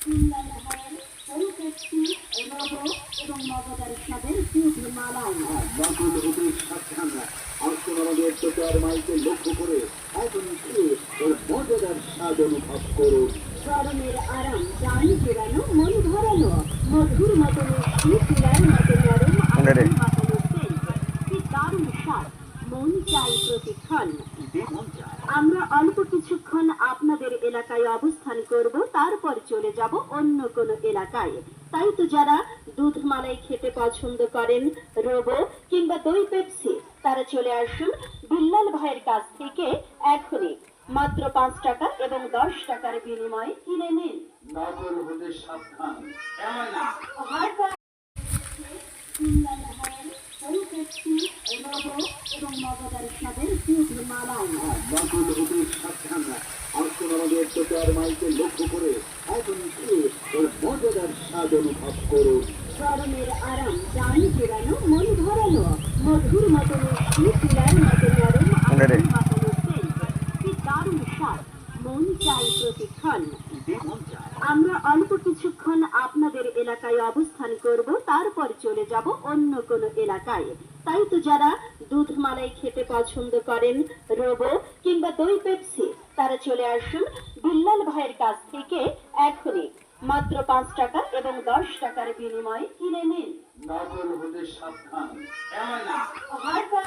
এবং মজাদার স্বাদের দুধ মালাই। বাকুল হতে সাবধান, আসুন আমাদের প্রচার মাইকে লক্ষ্য করে এখন ওর মজাদার স্বাদ অনুভব করুন। গরমের আরাম, প্রাণ জোড়ানো, মন ভরানো, মধুর মতো মিষ্টি, তুলার মতো নরম, আগুন মাখানো সেন্ট। কি দারুণ স্বাদ, মন চাই প্রতিক্ষণ। আমরা অল্প কিছুক্ষণ আপনাদের এলাকায় অবস্থান করব, তারপর চলে যাব অন্য কোনো এলাকায়। তাই তো যারা দুধ মালাই খেতে পছন্দ করেন, রোবো কিংবা দই পেপসি, তারা চলে আসুন বিল্লাল ভাইয়ের কাছ থেকে এখনই। মাত্র 5 টাকা এবং 10 টাকার বিনিময়ে কিনে নিন। বাকুল হতে সাবধান, এমন না। এবং মজাদার স্বাদের দুধ মালাই। বাকুল হতে সাবধান, আসুন আমাদের প্রচার মাইকে লক্ষ্য করে এখন ওর মজাদার স্বাদ অনুভব করুন। গরমের আরাম, প্রাণ জোড়ানো, মন ভরানো, মধুর মতো মিষ্টি, তুলার মতো নরম, আগুন মাখানো সেন্ট। কি দারুণ স্বাদ, মন চাই প্রতিক্ষণ। আমরা অল্প কিছুক্ষণ আপনাদের এলাকায় অবস্থান করব, তারপর চলে যাব অন্য কোনো এলাকায়। তাই তো যারা দুধ মালাই খেতে পছন্দ করেন, রোবো কিংবা দই পেপসি, তারা চলে আসুন বিল্লাল ভাইয়ের কাছ থেকে এখনই। মাত্র 5 টাকা এবং 10 টাকার বিনিময়ে কিনে নিন। বাকুল হতে সাবধান, এমন না।